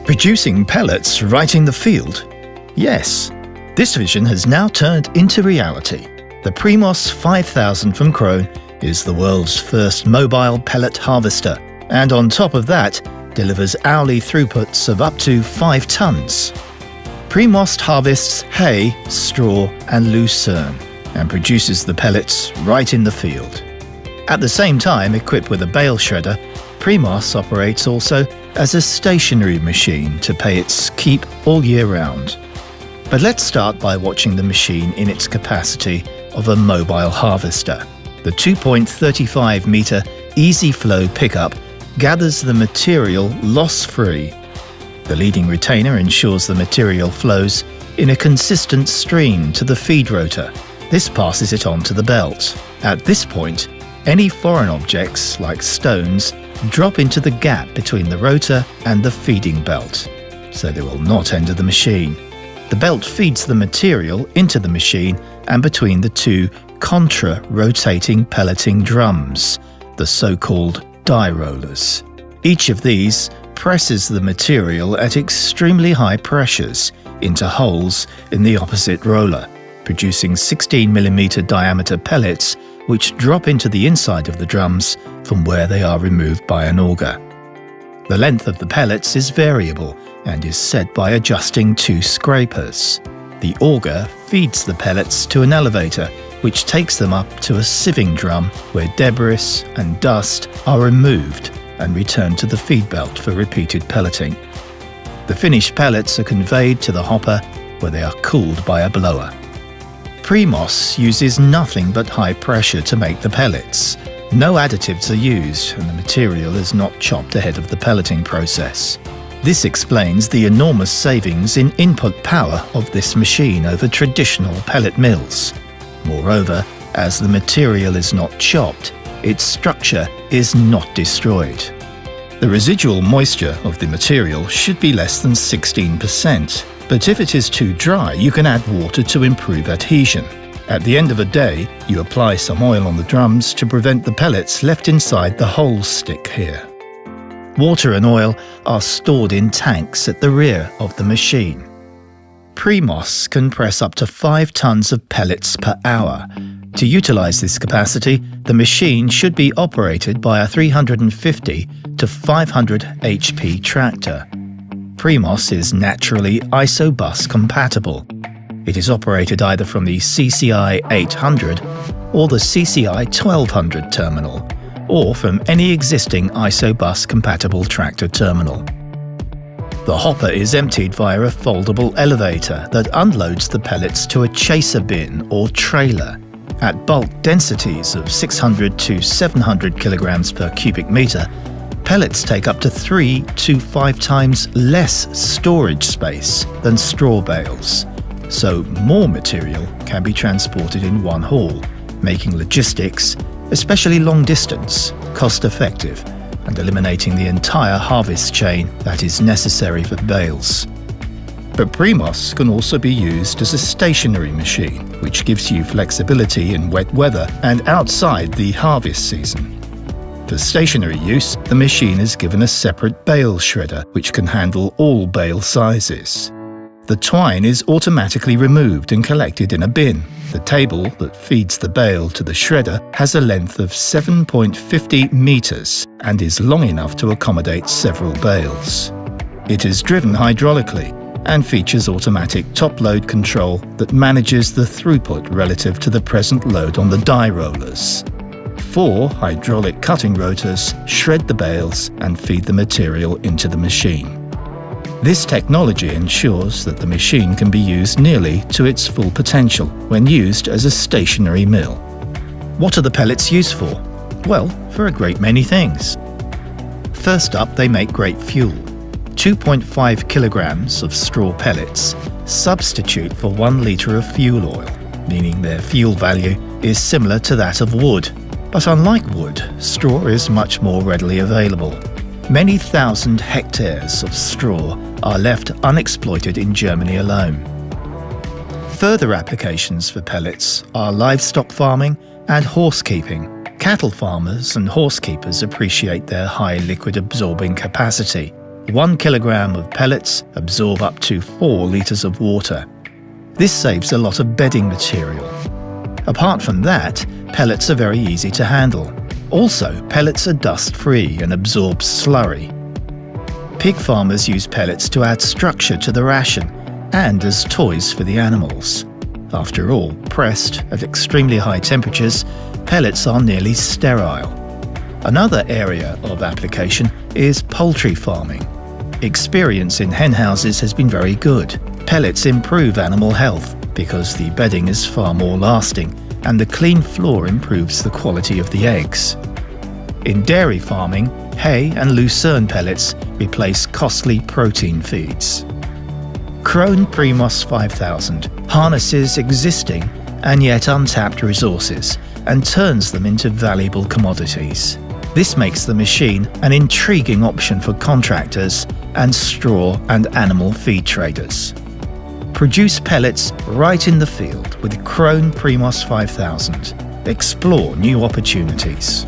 Producing pellets right in the field? Yes. This vision has now turned into reality. The Premos 5000 from KRONE is the world's first mobile pellet harvester, and on top of that, delivers hourly throughputs of up to 5 tons. Premos harvests hay, straw and lucerne, and produces the pellets right in the field. At the same time, equipped with a bale shredder, Premos operates also as a stationary machine to pay its keep all year round. But let's start by watching the machine in its capacity of a mobile harvester. The 2.35 metre easy flow pickup gathers the material loss-free. The leading retainer ensures the material flows in a consistent stream to the feed rotor. This passes it on to the belt. At this point, any foreign objects, like stones, drop into the gap between the rotor and the feeding belt, so they will not enter the machine. The belt feeds the material into the machine and between the two contra-rotating pelleting drums, the so-called die rollers. Each of these presses the material at extremely high pressures into holes in the opposite roller, producing 16mm diameter pellets which drop into the inside of the drums from where they are removed by an auger. The length of the pellets is variable and is set by adjusting 2 scrapers. The auger feeds the pellets to an elevator which takes them up to a sieving drum where debris and dust are removed and returned to the feed belt for repeated pelleting. The finished pellets are conveyed to the hopper where they are cooled by a blower. Premos uses nothing but high pressure to make the pellets. No additives are used and the material is not chopped ahead of the pelleting process. This explains the enormous savings in input power of this machine over traditional pellet mills. Moreover, as the material is not chopped, its structure is not destroyed. The residual moisture of the material should be less than 16%, but if it is too dry, you can add water to improve adhesion. At the end of a day, you apply some oil on the drums to prevent the pellets left inside the holes stick here. Water and oil are stored in tanks at the rear of the machine. Premos can press up to 5 tons of pellets per hour. To utilize this capacity, the machine should be operated by a 350 to 500 HP tractor. Premos is naturally isobus compatible. It is operated either from the CCI 800 or the CCI 1200 terminal, or from any existing isobus compatible tractor terminal. The hopper is emptied via a foldable elevator that unloads the pellets to a chaser bin or trailer. At bulk densities of 600 to 700 kilograms per cubic meter, pellets take up to 3 to 5 times less storage space than straw bales, so more material can be transported in one haul, making logistics, especially long distance, cost-effective and eliminating the entire harvest chain that is necessary for bales. But Premos can also be used as a stationary machine, which gives you flexibility in wet weather and outside the harvest season. For stationary use, the machine is given a separate bale shredder, which can handle all bale sizes. The twine is automatically removed and collected in a bin. The table that feeds the bale to the shredder has a length of 7.50 meters and is long enough to accommodate several bales. It is driven hydraulically and features automatic top-load control that manages the throughput relative to the present load on the die rollers. 4 hydraulic cutting rotors shred the bales and feed the material into the machine. This technology ensures that the machine can be used nearly to its full potential when used as a stationary mill. What are the pellets used for? Well, for a great many things. First up, they make great fuel. 2.5 kilograms of straw pellets substitute for 1 litre of fuel oil, meaning their fuel value is similar to that of wood. But unlike wood, straw is much more readily available. Many thousand hectares of straw are left unexploited in Germany alone. Further applications for pellets are livestock farming and horsekeeping. Cattle farmers and horsekeepers appreciate their high liquid absorbing capacity. 1 kilogram of pellets absorb up to 4 litres of water. This saves a lot of bedding material. Apart from that, pellets are very easy to handle. Also, pellets are dust-free and absorb slurry. Pig farmers use pellets to add structure to the ration and as toys for the animals. After all, pressed at extremely high temperatures, pellets are nearly sterile. Another area of application is poultry farming. Experience in hen houses has been very good. Pellets improve animal health because the bedding is far more lasting and the clean floor improves the quality of the eggs. In dairy farming, hay and lucerne pellets replace costly protein feeds. KRONE Premos 5000 harnesses existing and yet untapped resources and turns them into valuable commodities. This makes the machine an intriguing option for contractors and straw and animal feed traders. Produce pellets right in the field with KRONE Premos 5000. Explore new opportunities.